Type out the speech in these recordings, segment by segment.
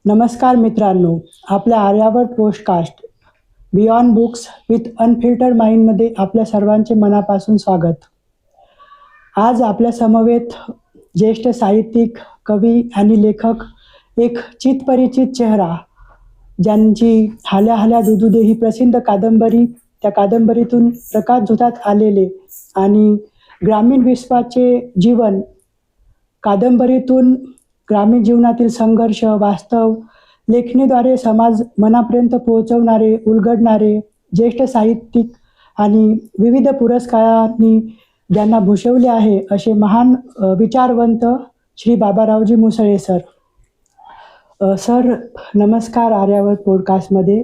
नमस्कार मित्रांनो, आपल्या Aryavart podcast beyond books with unfiltered माइंडमध्ये आपल्या सर्वांचे मनापासून स्वागत. आज आपल्या समवेत ज्येष्ठ साहित्यिक, कवी आणि लेखक, एक चितपरिचित चेहरा, ज्यांची हाल्या हाल्या दुधू ही प्रसिद्ध कादंबरी, त्या कादंबरीतून प्रकाशझोतात आलेले आणि ग्रामीण विश्वाचे जीवन, कादंबरीतून ग्रामीण जीवनातील संघर्ष, वास्तव लेखणीद्वारे समाज मनापर्यंत पोहोचवणारे, उलगडणारे ज्येष्ठ साहित्यिक आणि विविध पुरस्कारांनी ज्यांना भूषवले आहे असे महान विचारवंत श्री बाबारावजी मुसळे सर. सर नमस्कार आर्यावर्त पॉडकास्टमध्ये.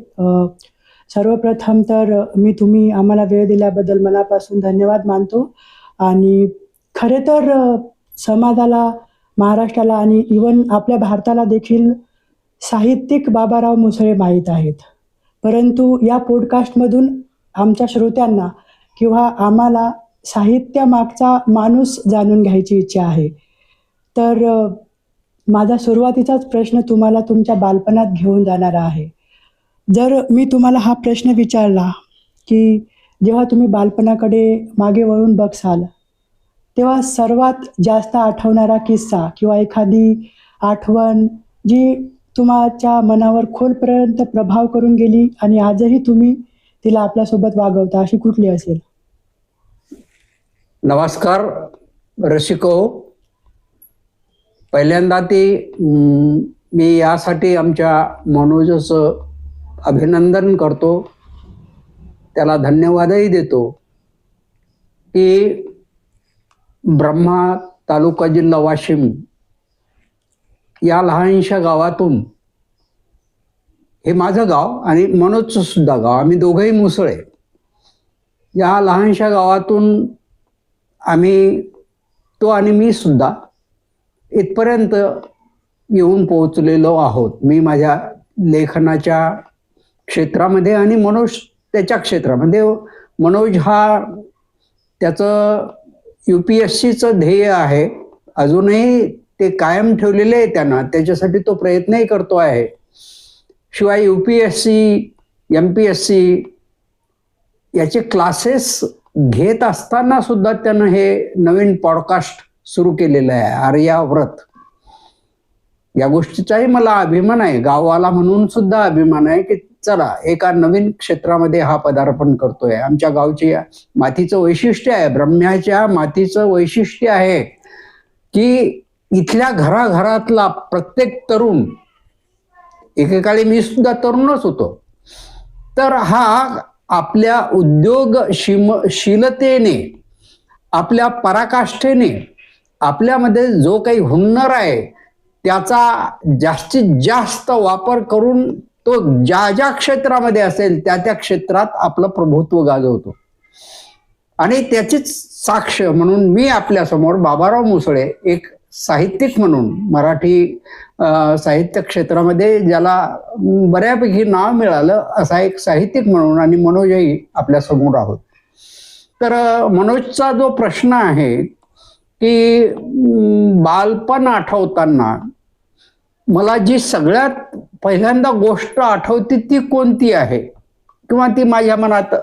सर्वप्रथम तर तुम्ही आम्हाला वेळ दिल्याबद्दल मनापासून धन्यवाद मानतो. आणि खरे तर समाजाला, महाराष्ट्राला आणि इवन आपल्या भारताला देखील साहित्यिक बाबाराव मुसळे माहीत आहेत, परंतु या पॉडकास्टमधून आमच्या श्रोत्यांना किंवा आम्हाला साहित्यामागचा माणूस जाणून घ्यायची इच्छा आहे. तर माझा सुरुवातीचाच प्रश्न तुम्हाला तुमच्या बालपणात घेऊन जाणारा आहे. जर मी तुम्हाला हा प्रश्न विचारला की जेव्हा तुम्ही बालपणाकडे मागे वळून बघसाल तेव्हा सर्वात जास्त आठवणारा किस्सा किंवा एखादी आठवण जी तुमच्या मनावर खोलपर्यंत प्रभाव करून गेली आणि आजही तुम्ही तिला आपल्यासोबत वागवता, अशी कुठली असेल? नमस्कार रसिको. पहिल्यांदा मी यासाठी आमच्या मनोजचं अभिनंदन करतो, त्याला धन्यवादही देतो की ब्रह्मा, तालुका, जिल्हा वाशिम या लहानशा गावातून, हे माझं गाव आणि मनोजचं सुद्धा गाव, आम्ही दोघंही मुसळे, या लहानशा गावातून आम्ही, तो आणि मी सुद्धा इथपर्यंत येऊन पोहोचलेलो आहोत. मी माझ्या लेखनाच्या क्षेत्रामध्ये आणि मनोज त्याच्या क्षेत्रामध्ये. मनोज हा त्याचं UPSCचं ध्येय आहे, अजूनही ते कायम ठेवलेले आहे त्यांना, त्याच्यासाठी तो प्रयत्नही करतो आहे. शिवाय UPSC, MPSC याचे क्लासेस घेत असताना सुद्धा त्यानं हे नवीन पॉडकास्ट सुरू केलेलं आहे, आर्यावर्त. या गोष्टीचाही मला अभिमान आहे, गावाला म्हणून सुद्धा अभिमान आहे की चला एका नवीन क्षेत्रामध्ये हा पदार्पण करतोय. आमच्या गावची मातीचं वैशिष्ट्य आहे, ब्रह्म्याच्या मातीचं वैशिष्ट्य आहे की इथल्या घराघरातला प्रत्येक तरुण, एकेकाळी मी सुद्धा तरुणच होतो, तर हा आपल्या उद्योगशीलतेने, आपल्या पराकाष्ठेने, आपल्यामध्ये जो काही हुन्नर आहे त्याचा जास्तीत जास्त वापर करून तो ज्या ज्या क्षेत्रामध्ये असेल त्या त्या क्षेत्रात आपलं प्रभुत्व गाजवतो. आणि त्याचीच साक्ष म्हणून मी आपल्यासमोर बाबाराव मुसळे, एक साहित्यिक म्हणून, मराठी साहित्य क्षेत्रामध्ये ज्याला बऱ्यापैकी नाव मिळालं असा एक साहित्यिक म्हणून, आणि मनोजही आपल्यासमोर आहोत. तर मनोजचा जो प्रश्न आहे की बालपण आठवताना मला जी सगळ्यात पहिल्यांदा गोष्ट आठवते ती कोणती आहे, किंवा ती माझ्या मनात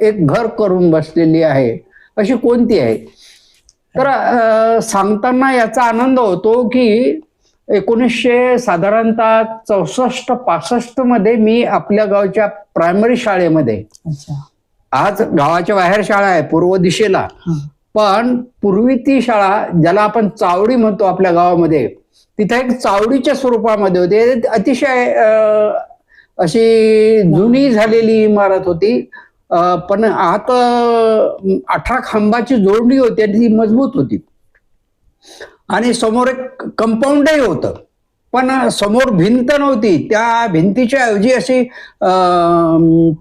एक घर करून बसलेली आहे अशी कोणती आहे, तर सांगताना याचा आनंद होतो की 1964-65 मध्ये मी आपल्या गावच्या प्रायमरी शाळेमध्ये, आज गावाच्या बाहेर शाळा आहे पूर्व दिशेला, पण पूर्वी ती शाळा ज्याला आपण चावडी म्हणतो आपल्या गावामध्ये, तिथे एक चावडीच्या स्वरूपामध्ये होते. अतिशय अशी जुनी झालेली इमारत होती, पण आत 18 खांबाची जोडणी होती आणि ती मजबूत होती. आणि समोर एक कंपाऊंडही होतं, पण समोर भिंत नव्हती. त्या भिंतीच्या ऐवजी अशी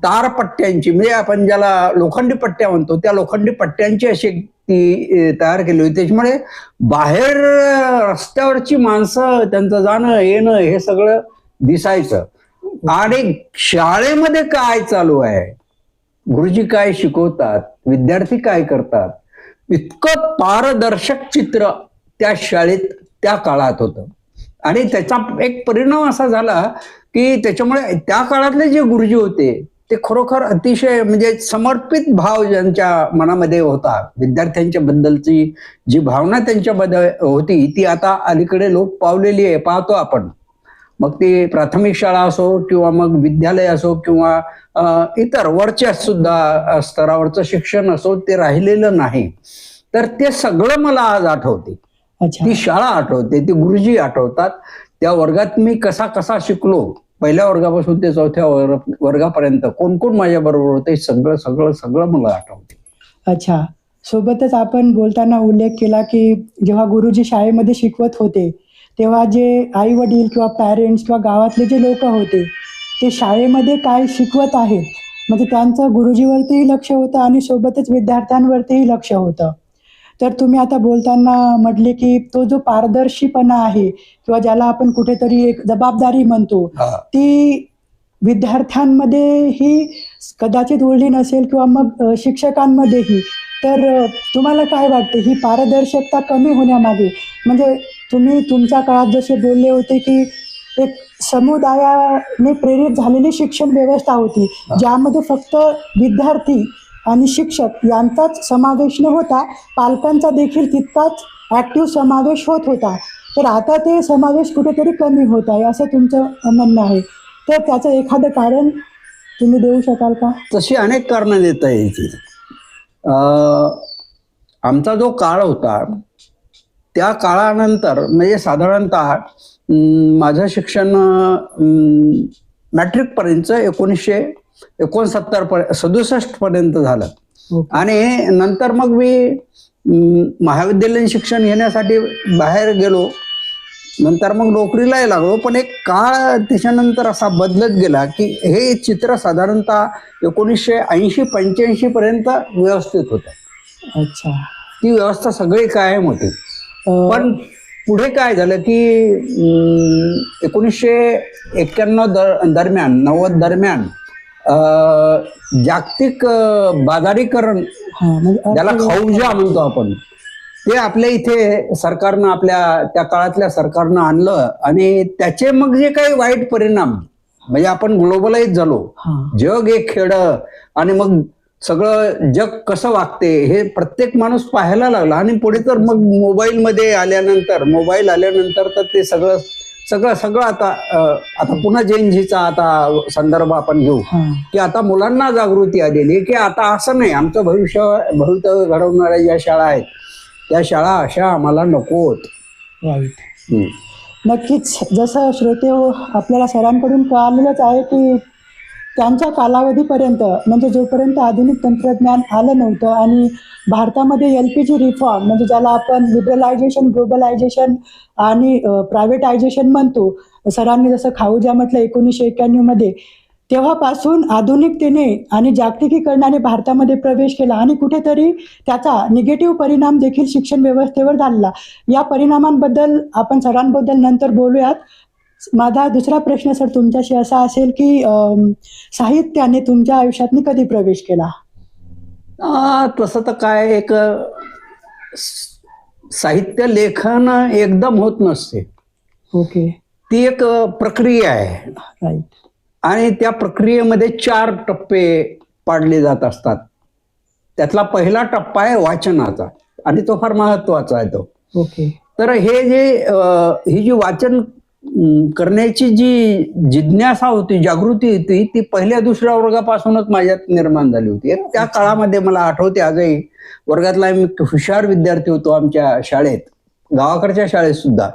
तारपट्ट्यांची, म्हणजे आपण ज्याला लोखंडी पट्ट्या म्हणतो, त्या लोखंडी पट्ट्यांची अशी ती तयार केली होती. त्याच्यामुळे बाहेर रस्त्यावरची माणसं, त्यांचं जाणं येणं हे सगळं दिसायचं. आणि शाळेमध्ये काय चालू आहे, गुरुजी काय शिकवतात, विद्यार्थी काय करतात, इतकं पारदर्शक चित्र त्या शाळेत त्या काळात होतं. आणि त्याचा एक परिणाम असा झाला की त्याच्यामुळे त्या काळातले जे गुरुजी होते ते खरोखर अतिशय म्हणजे समर्पित भाव ज्यांच्या मनामध्ये होता, विद्यार्थ्यांच्या बद्दलची जी भावना त्यांच्याबद्दल होती ती आता अलीकडे लोप पावलेली आहे, पाहतो आपण. मग ती प्राथमिक शाळा असो किंवा मग विद्यालय असो किंवा इतर वरच्या सुद्धा स्तरावरचं शिक्षण असो, ते राहिलेलं नाही. तर ते सगळं मला आज आठवते. अच्छा. ती शाळा आठवते, ती गुरुजी आठवतात. त्या वर्गात मी कसा कसा शिकलो, पहिल्या वर्गापासून ते चौथ्या वर्गापर्यंत कोण कोण माझ्या बरोबर होते, सगळं सगळं सगळं मला आठवते. अच्छा. सोबतच आपण बोलताना उल्लेख केला की जेव्हा गुरुजी शाळेमध्ये शिकवत होते तेव्हा जे आई वडील किंवा पॅरेंट्स किंवा गावातले जे लोक होते ते शाळेमध्ये काय शिकवत आहेत म्हणजे त्यांचं गुरुजीवरतीही लक्ष होतं आणि सोबतच विद्यार्थ्यांवरतीही लक्ष होतं. तर तुम्ही आता बोलताना म्हटले की तो जो पारदर्शीपणा आहे किंवा ज्याला आपण कुठेतरी एक जबाबदारी म्हणतो, हा. ती विद्यार्थ्यांमध्येही कदाचित उरली नसेल किंवा मग शिक्षकांमध्येही. तर तुम्हाला काय वाटते ही पारदर्शकता कमी होण्यामागे म्हणजे तुम्ही तुमच्या काळात जसे बोलले होते की एक समुदायाने प्रेरित झालेली शिक्षण व्यवस्था होती, ज्यामध्ये फक्त विद्यार्थी आणि शिक्षक यांचाच समावेश न होता पालकांचा देखील तितकाच ॲक्टिव्ह समावेश होत होता. तर आता ते समावेश कुठेतरी कमी होत आहे असं तुमचं म्हणणं आहे. तर त्याचं एखादं कारण तुम्ही देऊ शकाल का? तशी अनेक कारणं देता येतील. आमचा जो काळ होता त्या काळानंतर म्हणजे साधारणतः माझं शिक्षण मॅट्रिक पर्यंत 1967 पर्यंत झालं. आणि नंतर मग मी महाविद्यालयीन शिक्षण घेण्यासाठी बाहेर गेलो. नंतर मग नोकरीलाही लागलो. पण एक काळ त्याच्यानंतर असा बदलत गेला की हे चित्र साधारणतः 1980-85 पर्यंत व्यवस्थित होतं. अच्छा. ती व्यवस्था सगळी कायम होती. पण पुढे काय झालं की 1991 दरम्यान 90 दरम्यान जागतिक बाजारीकरण, ज्याला खाऊजा म्हणतो आपण, ते आपल्या इथे सरकारनं आपल्या त्या काळातल्या सरकारनं आणलं. आणि त्याचे मग जे काही वाईट परिणाम म्हणजे आपण ग्लोबलाइज झालो, जग एक खेळं आणि मग सगळं जग कसं वागते हे प्रत्येक माणूस पाहायला लागला. आणि पुढे तर मग मोबाईल आल्यानंतर तर ते सगळं सगळं सगळं आता पुन्हा जेनजीचा आता संदर्भ आपण घेऊ की आता मुलांना जागृती आलेली की आता असं नाही, आमचं भवितव्य घडवणाऱ्या ज्या शाळा आहेत त्या शाळा अशा आम्हाला नकोत. राईट. नक्कीच. जसं श्रोते आपल्याला सरांकडून कळालेलंच आहे की त्यांच्या कालावधीपर्यंत म्हणजे जोपर्यंत आधुनिक तंत्रज्ञान आलं नव्हतं आणि भारतामध्ये LPG रिफॉर्म म्हणजे ज्याला आपण लिबरलायझेशन, ग्लोबलायझेशन आणि प्रायव्हेटायझेशन म्हणतो, सरांनी जसं खाऊजा म्हटलं 1991 मध्ये, तेव्हापासून आधुनिकतेने आणि जागतिकीकरणाने भारतामध्ये प्रवेश केला आणि कुठेतरी त्याचा निगेटिव्ह परिणाम देखील शिक्षण व्यवस्थेवर झाला. या परिणामांबद्दल आपण सरांबद्दल नंतर बोलूयात. माझा दुसरा प्रश्न सर तुमच्याशी असा असेल की साहित्याने तुमच्या आयुष्यात कधी प्रवेश केला? तसं तर काय, एक साहित्य लेखन एकदम होत नसते. ओके. ती एक प्रक्रिया आहे. राईट. आणि त्या प्रक्रियेमध्ये 4 टप्पे पाडले जात असतात. त्यातला पहिला टप्पा आहे वाचनाचा आणि तो फार महत्वाचा आहे तो. ओके. तर ही जी वाचन करण्याची जी जिज्ञासा होती, जागृती होती, ती पहिल्या दुसऱ्या वर्गापासूनच माझ्यात निर्माण झाली होती. त्या काळामध्ये मला आठवते आजही, वर्गातला मी हुशार विद्यार्थी होतो आमच्या शाळेत, गावाकडच्या शाळेत सुद्धा.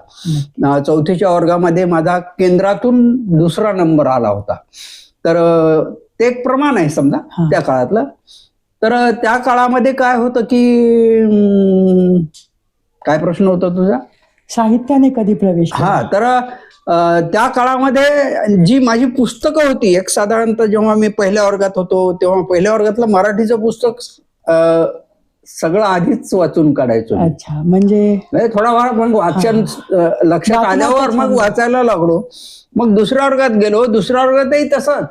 4थीच्या वर्गामध्ये माझा केंद्रातून 2रा नंबर आला होता. तर ते एक प्रमाण आहे समजा त्या काळातलं. तर त्या काळामध्ये काय होतं की काय प्रश्न होता तुझा? साहित्याने कधी प्रवेश केला? तर त्या काळामध्ये जी माझी पुस्तकं होती, एक साधारणतः जेव्हा मी पहिल्या वर्गात होतो तेव्हा पहिल्या वर्गातलं मराठीचं पुस्तक सगळं आधीच वाचून काढायचो. अच्छा. म्हणजे थोडा वेळ मग वाचन लक्षात आल्यावर मग वाचायला लागलो. मग दुसऱ्या वर्गात गेलो. दुसऱ्या वर्गातही तसंच.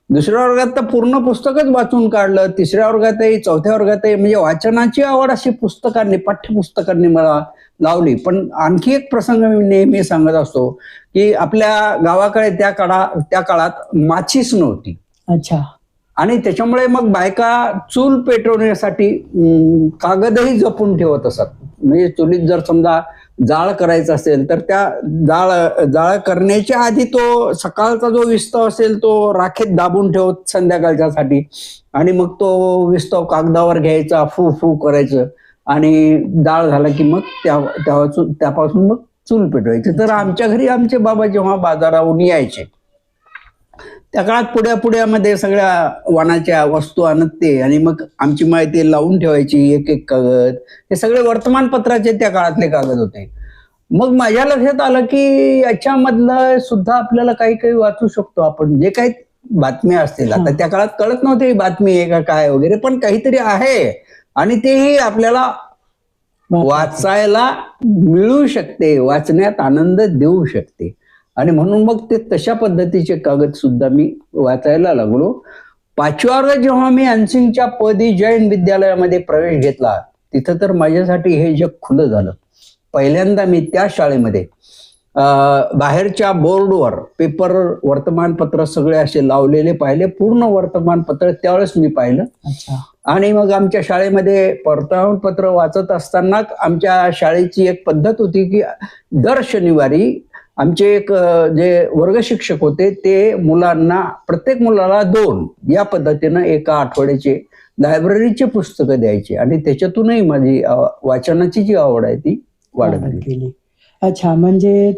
दुसऱ्या वर्गात तर पूर्ण पुस्तकच वाचून काढलं. 3ऱ्या वर्गातही, 4थ्या वर्गातही. म्हणजे वाचनाची आवड अशी पुस्तकांनी, पाठ्यपुस्तकांनी मला लावली. पण आणखी एक प्रसंग मी नेहमी सांगत असतो की आपल्या गावाकडे त्या काळात माचीस नव्हती. अच्छा. आणि त्याच्यामुळे मग बायका चूल पेटवण्यासाठी कागदही जपून ठेवत असत. म्हणजे चुलीत जर समजा जाळ करायचं असेल तर त्या जाळ करण्याच्या आधी तो सकाळचा जो विस्तव असेल तो राखेत दाबून ठेवत संध्याकाळच्यासाठी, आणि मग तो विस्तव कागदावर घ्यायचा, फू फू करायचं, आणि जाळ झाला की मग त्यापासून मग चूल पेटवायची. तर आमच्या घरी आमचे बाबा जेव्हा बाजाराहून यायचे त्या काळात पुड्यामध्ये सगळ्या वाणाच्या वस्तू आणत ते, आणि मग आमची माय ते लावून ठेवायची एक एक कागद. हे सगळे वर्तमानपत्राचे त्या काळातले कागद होते. मग माझ्या लक्षात आलं की याच्यामधलं सुद्धा आपल्याला काही काही वाचू शकतो आपण, जे काही बातम्या असतील. आता त्या काळात कळत नव्हते बातमी आहे का काय वगैरे, पण काहीतरी आहे आणि तेही आपल्याला वाचायला मिळू शकते, वाचण्यात आनंद देऊ शकते. आणि म्हणून मग ते तशा पद्धतीचे कागद सुद्धा मी वाचायला लागलो. 5व्या वर्गात जेव्हा मी अनसिंगच्या पदी जैन विद्यालयामध्ये प्रवेश घेतला, तिथं तर माझ्यासाठी हे जग खुलं झालं. पहिल्यांदा मी त्या शाळेमध्ये बाहेरच्या बोर्डवर पेपर, वर्तमानपत्र सगळे असे लावलेले पाहिले. पूर्ण वर्तमानपत्र त्यावेळेस मी पाहिलं. आणि मग आमच्या शाळेमध्ये वर्तमानपत्र वाचत असताना आमच्या शाळेची एक पद्धत होती की दर शनिवारी आमचे एक जे वर्ग शिक्षक होते ते मुलांना, प्रत्येक मुलाला 2 या पद्धतीनं एका आठवड्याचे लायब्ररीचे पुस्तकं द्यायचे, आणि त्याच्यातूनही माझी वाचनाची जी आवड आहे ती वाढत गेली. अच्छा, म्हणजे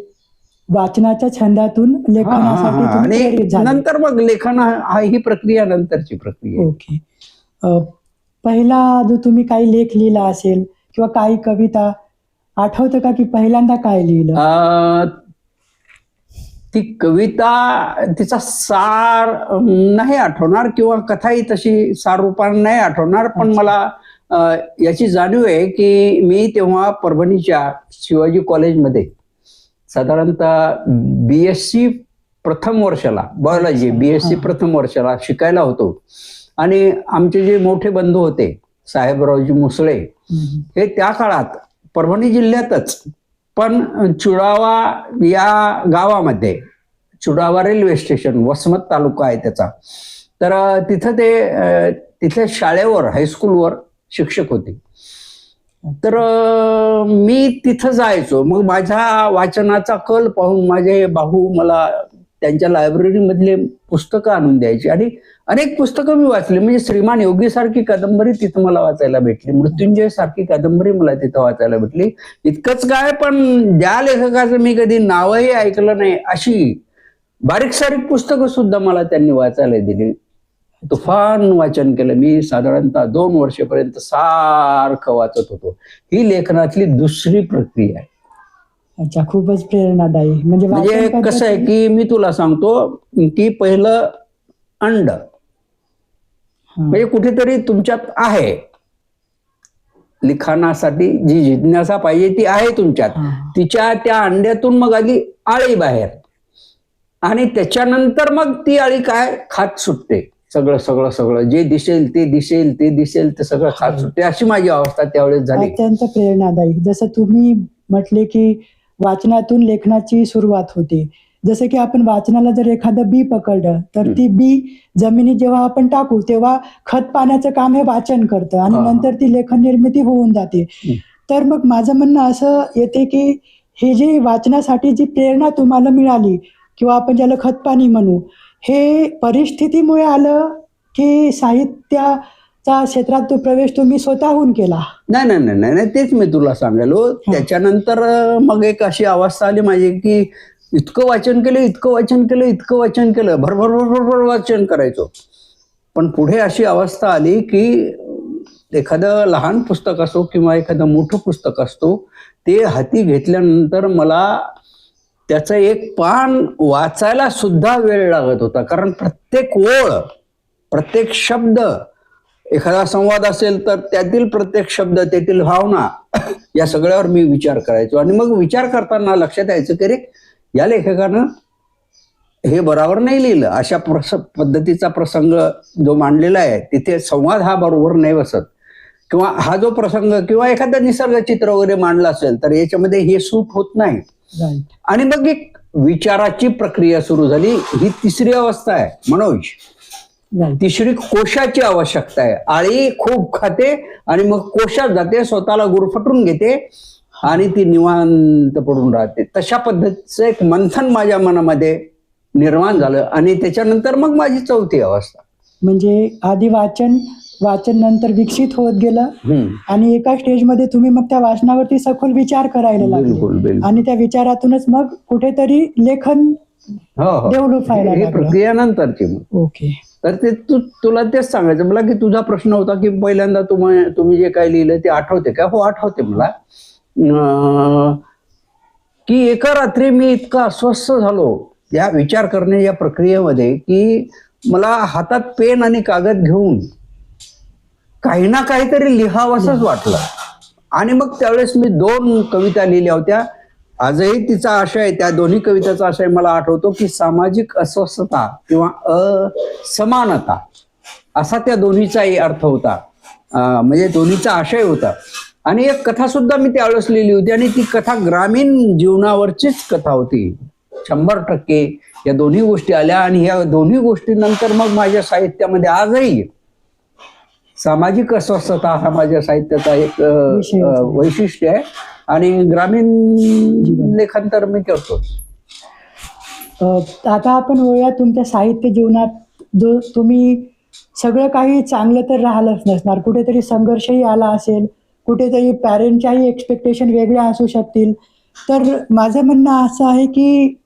वाचनाच्या छंदातून लेखनासाठी तुम्ही प्रेरित झाले. नंतर मग लेखन ही प्रक्रिया नंतरची प्रक्रिया. ओके. पहिला जो तुम्ही काही लेख लिहिला असेल किंवा काही कविता आठवतं का की पहिल्यांदा काय लिहिलं? ती कविता, तिचा सार नाही आठवणार किंवा कथाही तशी सार रूपाने नाही आठवणार, पण मला याची जाणीव आहे की मी तेव्हा परभणीच्या शिवाजी कॉलेजमध्ये साधारणतः BSc प्रथम वर्षाला, बायोलॉजी BSc प्रथम वर्षाला शिकायला होतो. आणि आमचे जे मोठे बंधू होते साहेबरावजी मुसळे, हे त्या काळात परभणी जिल्ह्यातच पण चुडावा या गावामध्ये, चुडावा रेल्वे स्टेशन, वसमत तालुका आहे त्याचा, तर तिथं ते तिथल्या शाळेवर, हायस्कूलवर शिक्षक होते. तर मी तिथं जायचो. मग माझ्या वाचनाचा कल पाहून माझे भाऊ मला त्यांच्या लायब्ररीमधले पुस्तकं आणून द्यायची, आणि अनेक पुस्तकं मी वाचली. म्हणजे श्रीमान योगी सारखी कादंबरी तिथं मला वाचायला भेटली, मृत्युंजय सारखी कादंबरी मला तिथं वाचायला भेटली. इतकंच काय, पण ज्या लेखकाचं मी कधी नावही ऐकलं नाही अशी बारीक सारीक पुस्तकं सुद्धा मला त्यांनी वाचायला दिली. तुफान वाचन केलं मी. साधारणतः 2 वर्षापर्यंत सारखं वाचत होतो. ही लेखनातली दुसरी प्रक्रिया आहे. अच्छा, खूपच प्रेरणादायी. म्हणजे कसं आहे की मी तुला सांगतो की पहिलं अंड म्हणजे कुठेतरी तुमच्यात आहे, लिखाणासाठी जी जिज्ञासा पाहिजे ती आहे तुमच्यात. तिच्या त्या अंड्यातून मग आली आळी बाहेर, आणि त्याच्यानंतर मग ती आळी काय खात सुटते. सगळं जे दिसेल ते सगळं खात सुटते. अशी माझी अवस्था त्यावेळेस झाली. अत्यंत प्रेरणादायी. जसं तुम्ही म्हटले की वाचनातून लेखनाची सुरुवात होते. जसं की आपण वाचनाला जर एखादं बी पकडलं तर ती बी जमिनीत जेव्हा आपण टाकू तेव्हा खत पाण्याचं काम हे वाचन करतं, आणि नंतर ती लेखन निर्मिती होऊन जाते. तर मग माझं म्हणणं असं येते की हे जे वाचनासाठी जी प्रेरणा तुम्हाला मिळाली, किंवा आपण ज्याला खतपाणी म्हणू, हे परिस्थितीमुळे आलं की साहित्याच्या क्षेत्रात तो प्रवेश तुम्ही स्वतःहून केला? नाही, तेच मी तुला सांगायलो. त्याच्यानंतर मग एक अशी अवस्था आली माझी की इतकं वाचन केलं, भरभर वाचन करायचो. पण पुढे अशी अवस्था आली की एखादं लहान पुस्तक असो किंवा एखादं मोठं पुस्तक असतो, ते हाती घेतल्यानंतर मला त्याचं एक पान वाचायला सुद्धा वेळ लागत होता. कारण प्रत्येक ओळ, प्रत्येक शब्द, एखादा संवाद असेल तर त्यातील प्रत्येक शब्द, त्यातील भावना, या सगळ्यावर मी विचार करायचो. आणि मग विचार करताना लक्षात यायचं की रे, या लेखकानं हे बरोबर नाही लिहिलं. अशा पद्धतीचा प्रसंग जो मांडलेला आहे तिथे संवाद हा बरोबर नाही बसत. किंवा हा जो प्रसंग किंवा एखादं निसर्ग चित्र वगैरे मांडलं असेल तर याच्यामध्ये हे सूट होत नाही. राईट. आणि मग एक विचाराची प्रक्रिया सुरू झाली. ही तिसरी अवस्था आहे मनोज. राईट. तिसरी कोशाची आवश्यकता आहे. आळी खूप खाते आणि मग कोशात जाते, स्वतःला गुरफटून घेते आणि ती निवांत पडून राहते. तशा पद्धतीचं एक मंथन माझ्या मनामध्ये निर्माण झालं आणि त्याच्यानंतर मग माझी चौथी अवस्था. म्हणजे आधी वाचन नंतर विकसित होत गेलं आणि एका स्टेजमध्ये तुम्ही मग त्या वाचनावरती सखोल विचार करायला बिलकुल लागले बिलकुल. आणि त्या विचारातूनच मग कुठेतरी लेखन हो डेव्हलप व्हायला ही लागलं. प्रक्रिया नंतरची. मग ओके. तर ते तुला तेच सांगायचं मला की तुझा प्रश्न होता की पहिल्यांदा तुम्ही जे काय लिहिलं ते आठवते का? हो आठवते मला. की एका रात्री मी इतका अस्वस्थ झालो या विचार करण्याच्या प्रक्रियेमध्ये की मला हातात पेन आणि कागद घेऊन काही ना काहीतरी लिहावंसंच वाटलं. आणि मग त्यावेळेस मी 2 कविता लिहिल्या होत्या. आजही तिचा आशय, त्या दोन्ही कविताचा आशय मला आठवतो की सामाजिक अस्वस्थता किंवा असमानता असा त्या दोन्हीचाही अर्थ होता. म्हणजे दोन्हीचा आशय होता. आणि एक कथा सुद्धा मी त्यावेळेस लिहिली होती आणि ती कथा ग्रामीण जीवनावरचीच कथा होती. 100% या दोन्ही गोष्टी आल्या आणि या दोन्ही गोष्टींनंतर मग माझ्या साहित्यामध्ये आजही सामाजिक अस्वस्थता हा माझ्या साहित्याचा एक वैशिष्ट्य आहे आणि ग्रामीण लेखन तर मी करतो. आता आपण वळूया तुमच्या साहित्य जीवनात. जो तुम्ही सगळं काही चांगलं तर राहिलंच नसणार, कुठेतरी संघर्षही आला असेल, कुठेतरी पॅरेंटच्याही एक्सपेक्टेशन वेगळ्या असू शकतील. तर माझं म्हणणं असं आहे की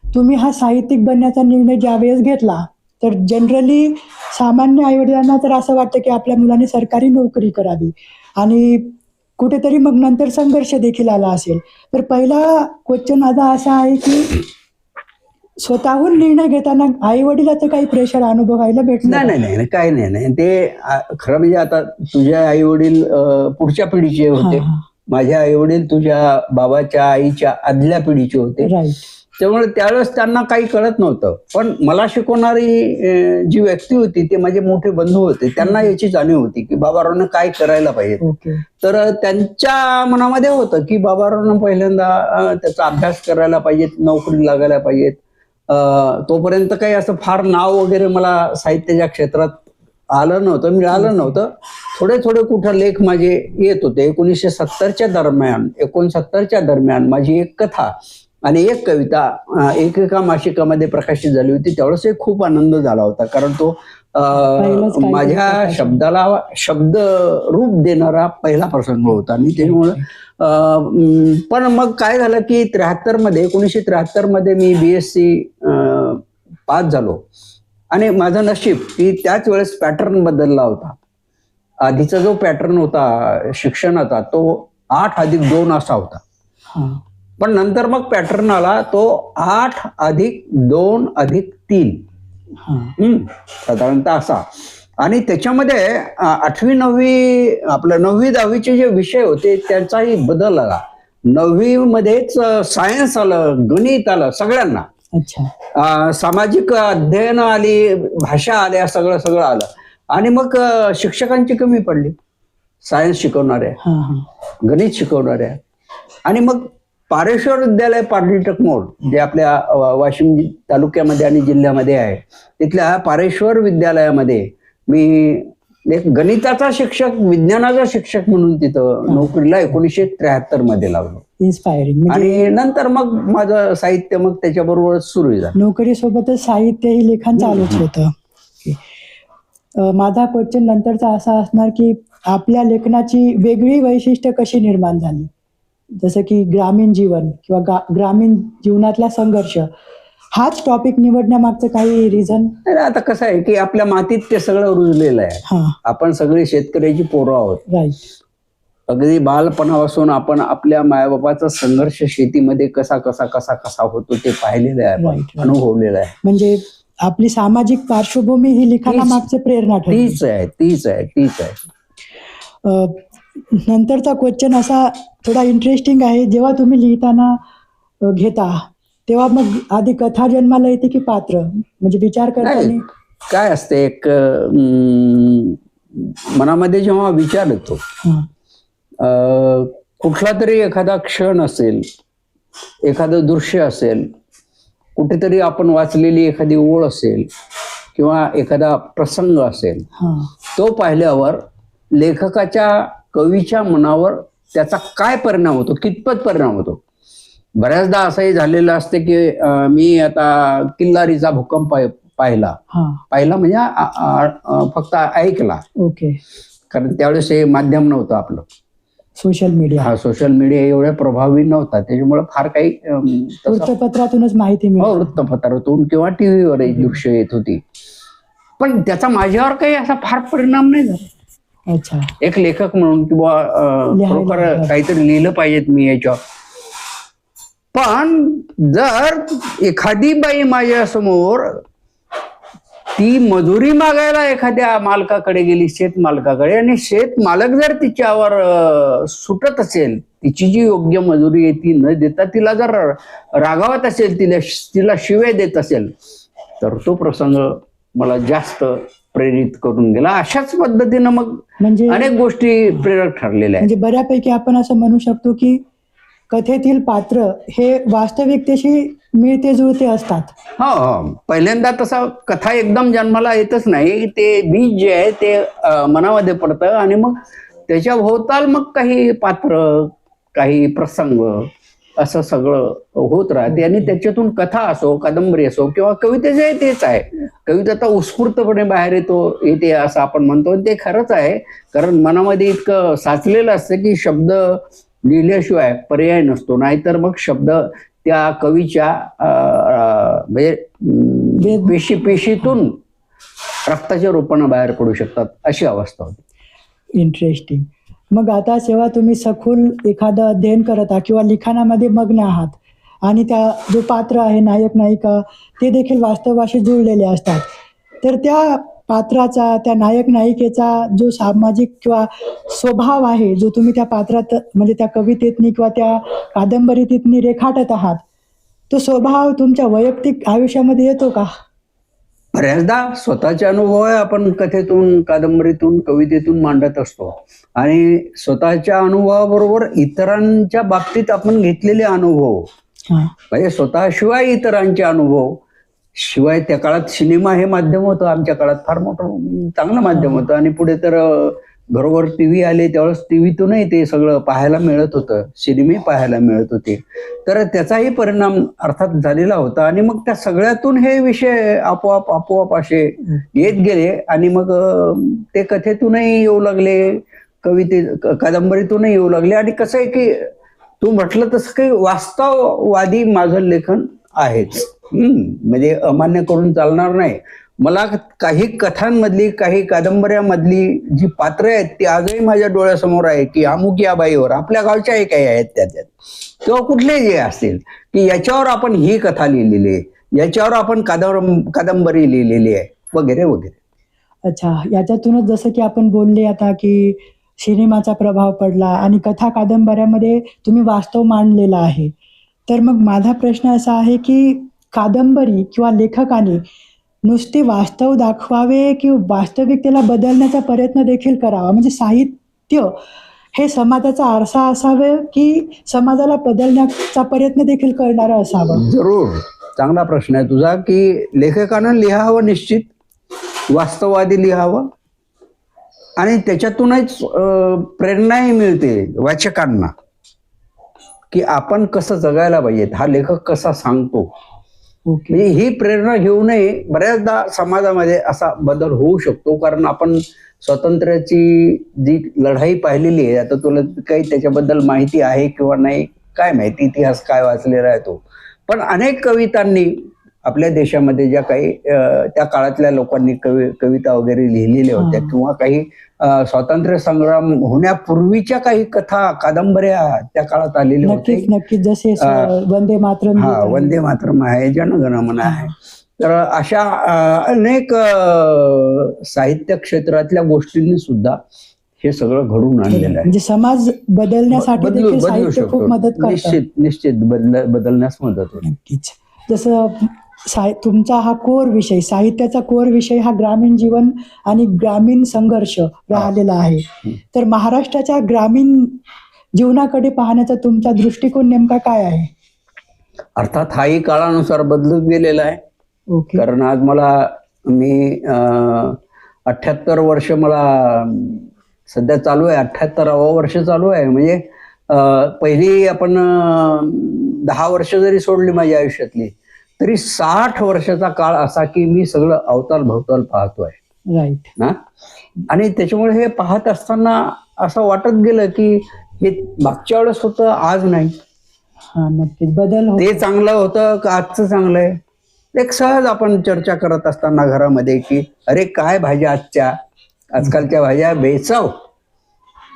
तुम्ही हा साहित्यिक बनण्याचा निर्णय ज्यावेळेस घेतला तर जनरली सामान्य आईवडिलांना तर असं वाटतं की आपल्या मुलाने सरकारी नोकरी करावी आणि कुठेतरी मग नंतर संघर्ष देखील आला असेल. तर पहिला क्वेश्चन माझा असा आहे की स्वतःहून निर्णय घेताना आई वडिलाचं काही प्रेशर अनुभवायला भेटलं? नाही काही नाही. ते खरं म्हणजे आता तुझे आई वडील पुढच्या पिढीचे होते. माझे आई वडील तुझ्या बाबाच्या आईच्या आदल्या पिढीचे होते. राईट. त्यामुळे त्यावेळेस त्यांना काही कळत नव्हतं. पण मला शिकवणारी जी व्यक्ती होती ते माझे मोठे बंधू होते. त्यांना याची जाणीव होती की बाबारावनं काय करायला पाहिजे. तर त्यांच्या मनामध्ये होतं की बाबारावनं पहिल्यांदा त्याचा अभ्यास करायला पाहिजे, नोकरी लागायला पाहिजेत. तोपर्यंत काही असं फार नाव वगैरे मला साहित्याच्या क्षेत्रात आलं नव्हतं, मिळालं नव्हतं. थोडे कुठं लेख माझे येत होते. 1970च्या दरम्यान माझी एक कथा आणि एक कविता एकेका मासिकामध्ये प्रकाशित झाली होती. त्यावेळेस एक खूप आनंद झाला होता कारण तो माझ्या शब्दाला शब्द रूप देणारा पहिला प्रसंग होता. आणि त्यामुळे पण मग काय झालं की 1973 मध्ये मी BSc पास झालो आणि माझं नशीब की त्याच वेळेस पॅटर्न बदलला होता. आधीचा जो पॅटर्न होता शिक्षणाचा तो 8+2 असा होता. पण नंतर मग पॅटर्न आला तो 8+2+3 साधारणतः असा. आणि त्याच्यामध्ये 8वी 9वी आपलं 9वी 10वीचे जे विषय होते त्यांचाही बदल आला. 9वी मध्येच सायन्स आलं, गणित आलं सगळ्यांना. सामाजिक अध्ययन आली, भाषा आल्या, सगळं आलं. आणि मग शिक्षकांची कमी पडली, सायन्स शिकवणाऱ्या, गणित शिकवणाऱ्या. आणि मग पारेश्वर विद्यालय पारडी टकमोड जे आपल्या वाशिम तालुक्यामध्ये आणि जिल्ह्यामध्ये आहे, तिथल्या पारेश्वर विद्यालयामध्ये मी एक गणिताचा शिक्षक, विज्ञानाचा शिक्षक म्हणून तिथं नोकरीला 1973 मध्ये लागलो. इन्स्पायरिंग. आणि नंतर मग माझं साहित्य मग त्याच्याबरोबर सुरू झालं. नोकरीसोबतच साहित्य ही लेखन चालूच होतं. माझा क्वेश्चन नंतरचा असा असणार की आपल्या लेखनाची वेगळी वैशिष्ट्य कशी निर्माण झाली, जसं की ग्रामीण जीवन किंवा ग्रामीण जीवनातला संघर्ष, हाच टॉपिक निवडण्यामागचं काही रिझन? आता कसं आहे की आपल्या मातीत ते सगळं रुजलेलं आहे. आपण सगळे शेतकऱ्याची पोरं आहोत. राईट. अगदी बालपणापासून आपण आपल्या मायबापाचा संघर्ष शेतीमध्ये कसा होतो ते पाहिलेलं आहे, अनुभवलेलं आहे. म्हणजे आपली सामाजिक पार्श्वभूमी ही लिखाणा मागचं प्रेरणा ठरली. तीच आहे. नंतरचा क्वेश्चन असा थोडा इंटरेस्टिंग आहे. जेव्हा तुम्ही लिहिताना घेता तेव्हा मग आधी कथा जन्माला येते की पात्र, म्हणजे विचार करताना काय असते एक मनामध्ये जेव्हा विचार येतो, हा. कुठला तरी एखादा क्षण असेल, एखादं दृश्य असेल, कुठेतरी आपण वाचलेली एखादी ओळ असेल किंवा एखादा प्रसंग असेल, हा. तो पाहिल्यावर लेखकाच्या कवीच्या मनावर त्याचा काय परिणाम होतो, कितपत परिणाम होतो. बऱ्याचदा असंही झालेलं असते की मी आता किल्लारीचा भूकंप पाहिला हा. म्हणजे फक्त ऐकला, ओके. कारण त्यावेळेस हे माध्यम नव्हतं आपलं, सोशल मीडिया. हा सोशल मीडिया एवढ्या प्रभावी नव्हता, त्याच्यामुळे फार काही वृत्तपत्रातूनच माहिती मिळते. वृत्तपत्रातून किंवा टीव्हीवर दृश्य येत होती, पण त्याचा माझ्यावर काही असा फार परिणाम नाही झाला. अच्छा. एक लेखक म्हणून किंवा खरोखर काहीतरी लिहिलं पाहिजेत मी याच्यावर. पण जर एखादी बाई माझ्या समोर ती मजुरी मागायला एखाद्या मालकाकडे गेली, शेत मालकाकडे, आणि शेत मालक जर तिच्यावर सुटत असेल, तिची जी योग्य मजुरी आहे ती न देता तिला जर रागावत असेल, तिला शिव्या देत असेल, तर तो प्रसंग मला जास्त प्रेरित करून गेला. अशाच पद्धतीनं मग म्हणजे अनेक गोष्टी प्रेरक ठरलेल्या आहेत. म्हणजे बऱ्यापैकी आपण असं म्हणू शकतो की कथेतील पात्र हे वास्तविकतेशी मिळते जुळते असतात. हो हो, पहिल्यांदा तसा कथा एकदम जन्माला येतच नाही, ते बीज जे आहे ते मनामध्ये पडतं आणि मग त्याच्या भोवताल मग काही पात्र, काही प्रसंग असं सगळं होत राहते आणि त्याच्यातून कथा असो, कादंबरी असो किंवा कविता जे आहे तेच आहे. कविता तर उत्स्फूर्तपणे बाहेर येते असं आपण म्हणतो, आणि ते खरंच आहे, कारण मनामध्ये इतकं साचलेलं असतं की शब्द लिहिल्याशिवाय पर्याय नसतो, नाहीतर मग शब्द त्या कवीच्या म्हणजे पेशीतून रक्ताच्या रूपानं बाहेर पडू शकतात, अशी अवस्था होती. इंटरेस्टिंग. मग आता जेव्हा तुम्ही सखोल एखादं अध्ययन करत आहात किंवा लिखाणामध्ये मग्न आहात आणि त्या जो पात्र आहे, नायक नायिका, ते देखील वास्तवाशी जुळलेले असतात, तर त्या पात्राचा, त्या नायक नायिकेचा जो सामाजिक किंवा स्वभाव आहे, जो तुम्ही त्या पात्रात म्हणजे त्या कवितेतनी किंवा त्या कादंबरीतनी रेखाटत आहात, तो स्वभाव तुमच्या वैयक्तिक आयुष्यामध्ये येतो का? बऱ्याचदा स्वतःचे अनुभव आपण कथेतून, कादंबरीतून, कवितेतून मांडत असतो, आणि स्वतःच्या अनुभवाबरोबर इतरांच्या बाबतीत आपण घेतलेले अनुभव, म्हणजे स्वतःशिवाय इतरांचे अनुभव, शिवाय त्या काळात सिनेमा हे माध्यम होतं, आमच्या काळात फार मोठं चांगलं माध्यम होतं, आणि पुढे तर घरोघर टीव्ही आले, त्यावेळेस टीव्हीतूनही ते सगळं पाहायला मिळत होतं, सिनेमे पाहायला मिळत होते, तर त्याचाही परिणाम अर्थात झालेला होता. आणि मग त्या सगळ्यातून हे विषय आपोआप असे येत गेले, आणि मग ते कथेतूनही येऊ लागले, कादंबरीतूनही येऊ लागले. आणि कसं आहे की तू म्हटलं तसं काही वास्तववादी माझं लेखन आहेच, म्हणजे अमान्य करून चालणार नाही. मला काही कथांमधली, काही कादंबऱ्यामधली जी पात्र आहेत ती आजही माझ्या डोळ्यासमोर आहे, की अमुक या बाईवर, आपल्या गावच्याही काही आहेत त्याच्यात, किंवा कुठले जे असतील की याच्यावर आपण ही कथा लिहिलेली आहे, याच्यावर आपण कादंबरी लिहिलेली आहे, वगैरे वगैरे. अच्छा. याच्यातूनच जसं की आपण बोलले आता की सिनेमाचा प्रभाव पडला आणि कथा कादंबऱ्यामध्ये तुम्ही वास्तव मांडलेला आहे, तर मग माझा प्रश्न असा आहे की कादंबरी किंवा लेखकाने नुसते वास्तव दाखवावे की वास्तविकतेला बदलण्याचा प्रयत्न देखील करावा, म्हणजे साहित्य हे समाजाचा आरसा असावे की समाजाला बदलण्याचा प्रयत्न देखील करणारं असावं? जरूर, चांगला प्रश्न आहे तुझा, की लेखकानं लिहावं, निश्चित वास्तववादी लिहावं, आणि त्याच्यातूनच प्रेरणाही मिळते वाचकांना की आपण कसं जगायला पाहिजे, हा लेखक कसा सांगतो. म्हणजे ही प्रेरणा घेऊनही बऱ्याचदा समाजामध्ये असा बदल होऊ शकतो, कारण आपण स्वातंत्र्याची जी लढाई पाहिलेली आहे, आता तुला काही त्याच्याबद्दल माहिती आहे किंवा नाही काय माहिती, इतिहास काय वाचलेला आहे तो, पण अनेक कवितांनी आपल्या देशामध्ये ज्या काही त्या काळातल्या लोकांनी कविता वगैरे लिहिलेल्या होत्या, किंवा काही स्वातंत्र्य संग्राम होण्यापूर्वीच्या काही कथा, कादंबऱ्या त्या काळात आलेल्या होत्या. नक्कीच, जसे वंदे मातरम, वंदे मातरम आहे, जनगणमन आहे, तर अशा अनेक साहित्य क्षेत्रातल्या गोष्टींनी सुद्धा हे सगळं घडून आणलेलं आहे. म्हणजे समाज बदलण्यासाठी बदलू शकतो, निश्चित बदलण्यास मदत होते. नक्कीच. जसं तुमचा हा कोर विषय, साहित्याचा कोर विषय हा ग्रामीण जीवन आणि ग्रामीण संघर्ष राहिलेला आहे. तर महाराष्ट्राच्या ग्रामीण जीवनाकडे पाहण्याचा तुमचा दृष्टिकोन नेमका काय आहे? अर्थात हाही काळानुसार बदलत गेलेला आहे. ओके. कारण आज मी 78 वर्ष मला सध्या चालू आहे, 78वं वर्ष चालू आहे. म्हणजे पहिली आपण 10 वर्ष जरी सोडली माझ्या आयुष्यातली, तरी 60 वर्षाचा काळ असा की मी सगळं अवताल भवताल पाहतोय राईट ना. आणि त्याच्यामुळे हे पाहत असताना असं वाटत गेलं की हे मागच्या वेळेस होतं, आज नाही. हा, नक्कीच बदल ते चांगलं होतं का आजचं चांगलं आहे. एक सहज आपण चर्चा करत असताना घरामध्ये की अरे काय भाज्या आजकालच्या भाज्या बेचव,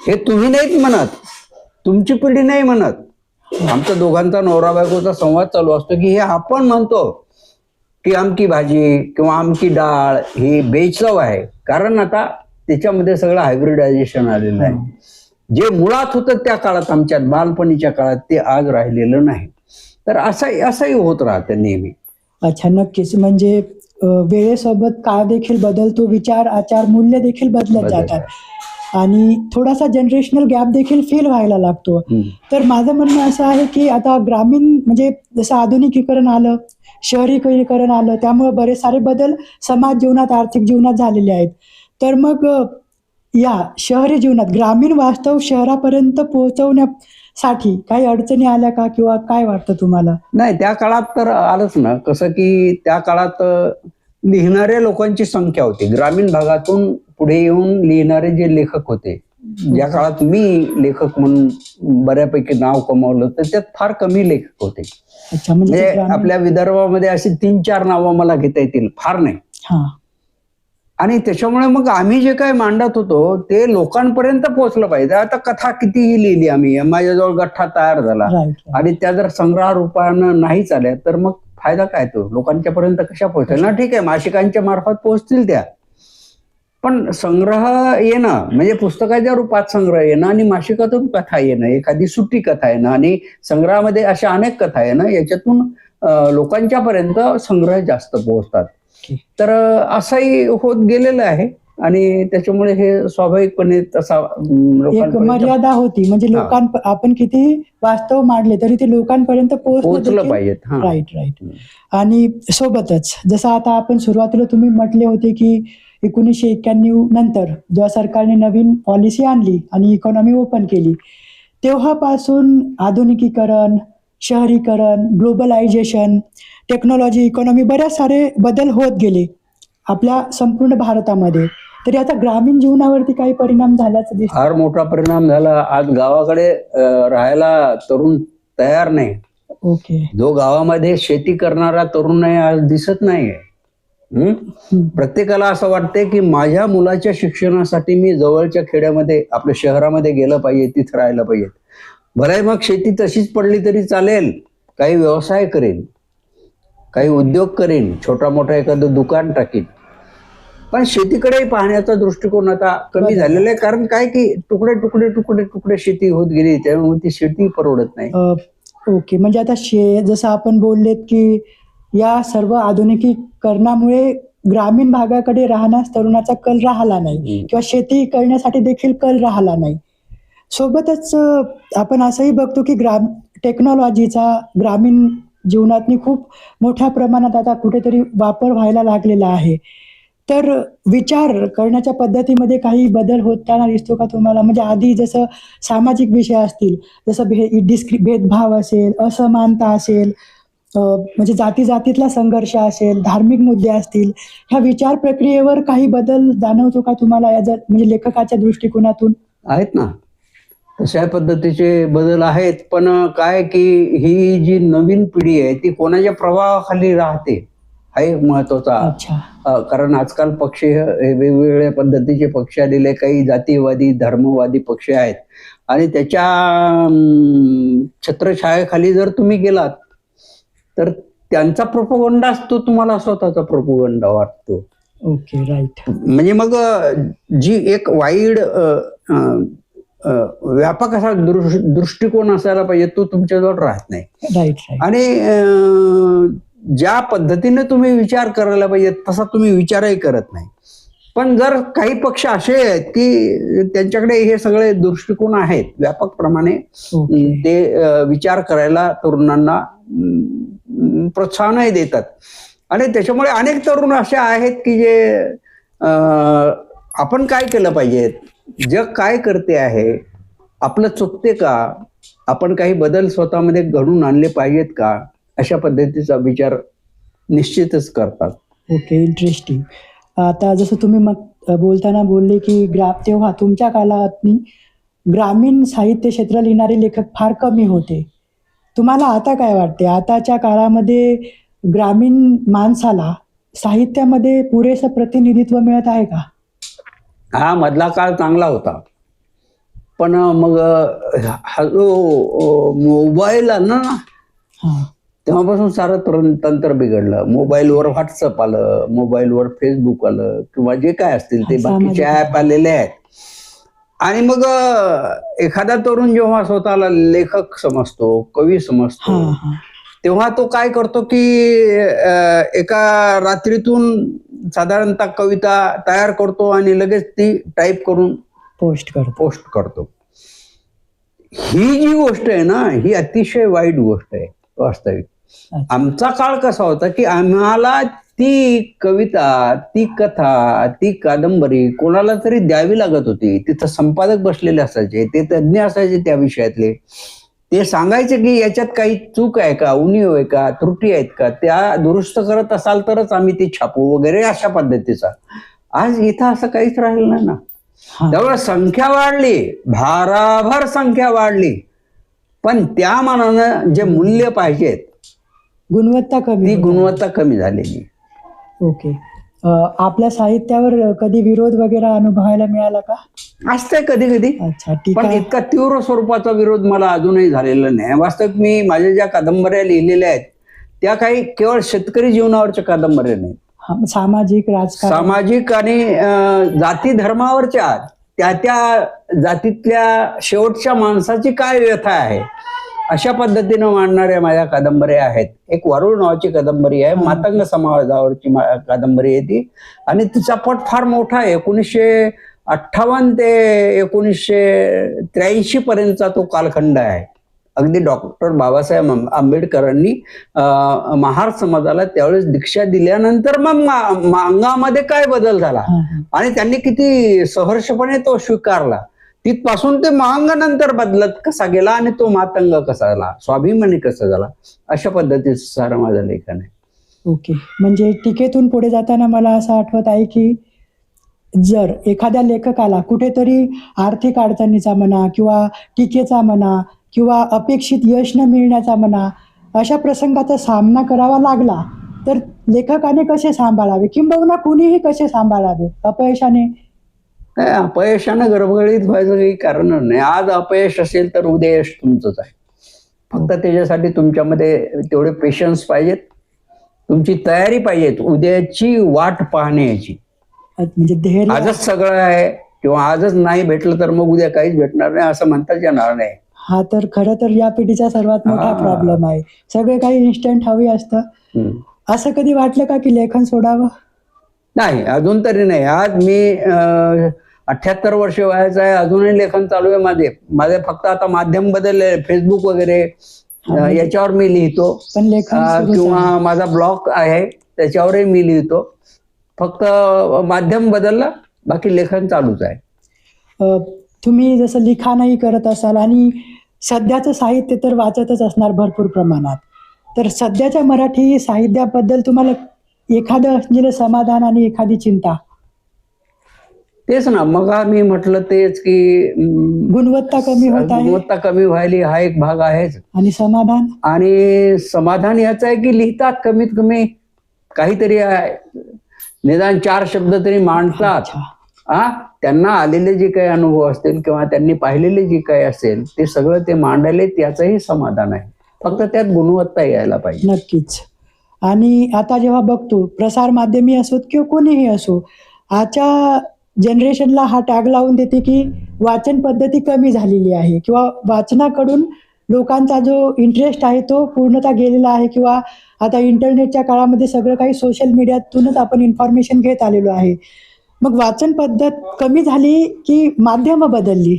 हे तुम्ही नाहीत म्हणत, तुमची पिढी नाही म्हणत. आमचा दोघांचा नवरा बायकोचा संवाद चालू असतो की हे आपण म्हणतो की आमकी भाजी किंवा आमकी डाळ ही बेचव आहे. कारण आता त्याच्यामध्ये सगळं हायब्रिडायझेशन आलेलं आहे. जे मुळात होतं त्या काळात, आमच्या बालपणीच्या काळात, ते आज राहिलेलं नाही. तर असंही होत राहतं नेहमी. अच्छा, नक्कीच. म्हणजे वेळेसोबत काळ देखील बदलतो, विचार आचार मूल्य देखील बदलत जातात आणि थोडासा जनरेशनल गॅप देखील फील व्हायला लागतो. तर माझं म्हणणं असं आहे की आता ग्रामीण म्हणजे जसं आधुनिकीकरण आलं, शहरीकरण आलं, त्यामुळे बरेच सारे बदल समाज जीवनात, आर्थिक जीवनात झालेले आहेत. तर मग या शहरी जीवनात ग्रामीण वास्तव शहरापर्यंत पोहोचवण्यासाठी काही अडचणी आल्या का, किंवा काय वाटतं तुम्हाला? नाही, त्या काळात तर आलंच ना. कसं की त्या काळात लिहिणाऱ्या लोकांची संख्या होती. ग्रामीण भागातून पुढे येऊन लिहिणारे जे लेखक होते, ज्या काळात मी लेखक म्हणून बऱ्यापैकी नाव कमावलं, तर त्यात फार कमी लेखक होते. अच्छा, म्हणजे आपल्या विदर्भामध्ये अशी 3-4 नावं मला घेता येतील, फार नाही. आणि त्याच्यामुळे मग आम्ही जे काही मांडत होतो ते लोकांपर्यंत पोहोचलं पाहिजे. आता कथा कितीही लिहिली आम्ही, माझ्याजवळ गठ्ठा तयार झाला आणि त्या जर संग्रह रूपानं नाही चालल्या तर मग फायदा काय? तो लोकांच्या पर्यंत कशा पोहोचेल ना. ठीक आहे, मासिकांच्या मार्फत पोहोचतील त्या, पण संग्रह येणं म्हणजे पुस्तकाच्या रूपात संग्रह येणं आणि मासिकातून कथा येणं, एखादी सुट्टी कथा येणं आणि संग्रहामध्ये अशा अनेक कथा येणं, याच्यातून लोकांच्या पर्यंत संग्रह जास्त पोहोचतात. तर असंही होत गेलेलं आहे आणि त्याच्यामुळे हे स्वाभाविकपणे तसा एक मर्यादा होती. म्हणजे आपण किती वास्तव मांडले तरी ते लोकांपर्यंत पोहोचलं पाहिजे. राईट. आणि सोबतच जसं आता आपण सुरुवातीला तुम्ही म्हटले होते की 1991 नंतर जेव्हा सरकारने नवीन पॉलिसी आणली आणि इकॉनॉमी ओपन केली, तेव्हापासून आधुनिकीकरण, शहरीकरण, ग्लोबलायझेशन, टेक्नॉलॉजी, इकॉनॉमी, बऱ्याच सारे बदल होत गेले आपल्या संपूर्ण भारतामध्ये. तरी आता ग्रामीण जीवनावरती काही परिणाम झाल्याचं दिसतं. फार मोठा परिणाम झाला. आज गावाकडे राहायला तरुण तयार नाही. ओके. जो गावामध्ये शेती करणारा तरुण आहे आज दिसत नाहीये. प्रत्येकाला असं वाटतंय की माझ्या मुलाच्या शिक्षणासाठी मी जवळच्या खेड्यामध्ये, आपल्या शहरामध्ये गेलं पाहिजे, तिथे राहायला पाहिजे. भले मग शेती तशीच पडली तरी चालेल, काही व्यवसाय करेन, काही उद्योग करेन, छोटा मोठा एखादं दुकान टाकीन, पण शेतीकडे पाहण्याचा दृष्टिकोन आता कमी झालेला आहे. कारण काय की तुकडे तुकडे तुकडे तुकडे शेती होत गेली, त्यामुळे ती शेती परवडत नाही. ओके. म्हणजे आता जसं आपण बोललेत की या सर्व आधुनिकीकरणामुळे ग्रामीण भागाकडे राहण्यास तरुणाचा कल राहिला नाही किंवा शेती करण्यासाठी देखील कल राहिला नाही. सोबतच आपण असंही बघतो की टेक्नॉलॉजीचा ग्रामीण जीवनात खूप मोठ्या प्रमाणात आता कुठेतरी वापर व्हायला लागलेला आहे. तर विचार करण्याच्या पद्धतीमध्ये काही बदल होताना दिसतो का तुम्हाला? म्हणजे आधी जसं सामाजिक विषय असतील, जसं भेदभाव असेल, असमानता असेल, म्हणजे जातीतला संघर्ष असेल, धार्मिक मुद्दे असतील, ह्या विचार प्रक्रियेवर काही बदल जाणवतो का तुम्हाला म्हणजे लेखकाच्या दृष्टिकोनातून? आहेत ना, तशा पद्धतीचे बदल आहेत. पण काय की ही जी नवीन पिढी आहे ती कोणाच्या प्रभावाखाली राहते हा एक महत्वाचा. कारण आजकाल पक्ष हे वेगवेगळ्या पद्धतीचे पक्ष आलेले, काही जातीवादी, धर्मवादी पक्ष आहेत आणि त्याच्या छत्रछायाखाली जर तुम्ही गेलात तर त्यांचा प्रोपोगंडा असतो, तुम्हाला स्वतःचा प्रोपोगंडा वाटतो. Okay, right. म्हणजे मग जी एक वाईड व्यापक असा दृष्टिकोन असायला पाहिजे, तो तुमच्याजवळ राहत नाही. राईट. आणि ज्या पद्धतीने तुम्ही विचार करायला पाहिजे तसा तुम्ही विचारही करत नाही. पण जर काही पक्ष असे आहेत की त्यांच्याकडे हे सगळे दृष्टिकोन आहेत व्यापक प्रमाणे, ते विचार करायला तरुणांना प्रोत्साहनही देतात. आणि त्याच्यामुळे अनेक तरुण असे आहेत की जे आपण काय केलं पाहिजे, जग काय करते आहे, आपलं चुकते का, आपण काही बदल स्वतःमध्ये घडून आणले पाहिजेत का, अशा पद्धतीचा विचार निश्चितच करतात. Okay, interesting. आता जसं तुम्ही मग बोलताना बोलले की तेव्हा तुमच्या काळात ग्रामीण साहित्य क्षेत्र लिहिणारे लेखक फार कमी होते. तुम्हाला आता काय वाटते, आताच्या काळामध्ये ग्रामीण माणसाला साहित्यामध्ये पुरेसं प्रतिनिधित्व मिळत आहे का? हा मधला काळ चांगला होता, पण मग हा जो मोबाईल आला ना, तेव्हापासून सारं तंत्र बिघडलं. मोबाईलवर व्हॉट्सअप आलं, मोबाईलवर फेसबुक आलं, किंवा जे काय असतील ते बाकीचे ऍप आलेले आहेत. आणि मग एखादा तरुण जेव्हा स्वतःला लेखक समजतो, कवी समजतो, तेव्हा तो काय करतो की एका रात्रीतून साधारणतः कविता तयार करतो आणि लगेच ती टाईप करून पोस्ट करतो. ही जी गोष्ट आहे ना, ही अतिशय वाईट गोष्ट आहे वास्तविक. आमचा काळ कसा होता की आम्हाला ती कविता, ती कथा, ती कादंबरी कोणाला तरी द्यावी लागत होती. तिथं संपादक बसलेले असायचे, ते तज्ज्ञ असायचे त्या विषयातले. ते सांगायचे की याच्यात काही चूक आहे का, उणीव आहे का, त्रुटी आहेत का, त्या दुरुस्त करत असाल तरच आम्ही ते छापू वगैरे, अशा पद्धतीचा. आज इथं असं काहीच राहिलं नाही ना. त्यामुळे संख्या वाढली, भाराभर संख्या वाढली, पण त्या मानानं जे मूल्य पाहिजेत, गुणवत्ता कमी झालेली. ओके. आपल्या साहित्यावर कधी विरोध वगैरे अनुभवायला मिळाला का? असतंय कधी कधी, पण इतका तीव्र स्वरूपाचा विरोध मला अजूनही झालेला नाही. वास्तविक मी माझ्या ज्या कादंबऱ्या लिहिलेल्या आहेत त्या काही केवळ शेतकरी जीवनावरच्या कादंबऱ्या नाहीत. सामाजिक आणि जाती धर्मावरच्या, त्या जातीतल्या शेवटच्या माणसाची काय व्यथा आहे अशा पद्धतीनं मांडणाऱ्या माझ्या कादंबऱ्या आहेत. एक वरुळ नावाची कादंबरी आहे, मातंग समाजावरची कादंबरी आहे ती, आणि तिचा पट फार मोठा आहे. 1958 ते 1983 पर्यंतचा तो कालखंड आहे. अगदी डॉक्टर बाबासाहेब आंबेडकरांनी महार समाजाला त्यावेळेस दीक्षा दिल्यानंतर मग मांगामध्ये काय बदल झाला आणि त्यांनी किती सहर्षपणे तो स्वीकारला, तिथपासून ते महांग नंतर बदलत कसा गेला आणि तो मातंग कसा झाला, स्वाभिमानी कसा झाला, अशा पद्धतीचं सारं माझं लेखन आहे. ओके. म्हणजे टीकेतून पुढे जाताना मला असं आठवत आहे की जर एखाद्या लेखकाला कुठेतरी आर्थिक अडचणीचा म्हणा किंवा टीकेचा म्हणा किंवा अपेक्षित यश न मिळण्याचा म्हणा, अशा प्रसंगाचा सामना करावा लागला तर लेखकाने कसे सांभाळावे, किंबहुना कुणीही कसे सांभाळावे अपयशाने? अपयशानं गडबडीत व्हायचं काही कारण नाही. आज अपयश असेल तर उद्या यश तुमचंच आहे. फक्त त्याच्यासाठी तुमच्यामध्ये तेवढे पेशन्स पाहिजेत, तुमची तयारी पाहिजेत उद्याची वाट पाहण्याची. म्हणजे आजच सगळं आहे किंवा आजच नाही भेटलं तर मग उद्या काहीच भेटणार नाही असं म्हणताच येणार नाही. हा तर खरं तर या पिढीचा सर्वात मोठा प्रॉब्लेम आहे. सगळे काही इन्स्टंट हवी असतं. असं कधी वाटलं का की लेखन सोडावं? नाही, अजून तरी नाही. आज मी 78 वर्ष वयाचा आहे, अजूनही लेखन चालू आहे माझे फक्त आता माध्यम बदलले, फेसबुक वगैरे याच्यावर मी लिहितो, किंवा माझा ब्लॉग आहे त्याच्यावरही मी लिहितो. फक्त माध्यम बदललं, बाकी लेखन चालूच आहे. तुम्ही जसं लिखाणही करत असाल आणि सध्याचं साहित्य तर वाचतच असणार भरपूर प्रमाणात, तर सध्याच्या मराठी साहित्याबद्दल तुम्हाला एखादं असलेलं समाधान आणि एखादी चिंता? तेच ना, मग मी म्हटलं तेच की गुणवत्ता कमी व्हायली हा एक भाग आहेच. आणि समाधान याचं आहे की लिहितात, कमीत कमी काहीतरी आहे, निदान 4 शब्द तरी मांडतात. त्यांना आलेले जे काही अनुभव असतील किंवा त्यांनी पाहिलेले जे काही असेल ते सगळं ते मांडले, त्याचंही समाधान आहे. फक्त त्यात गुणवत्ता यायला पाहिजे. नक्कीच. आणि आता जेव्हा बघतो प्रसार माध्यमी असोत किंवा कोणीही असो, आजच्या जनरेशनला हा टॅग लावून देते की वाचन पद्धती कमी झालेली आहे किंवा वाचनाकडून लोकांचा जो इंटरेस्ट आहे तो पूर्णतः गेलेला आहे, किंवा आता इंटरनेटच्या काळामध्ये सगळं काही सोशल मीडियातूनच आपण इन्फॉर्मेशन घेत आलेलो आहे. मग वाचन पद्धत कमी झाली की माध्यमं बदलली?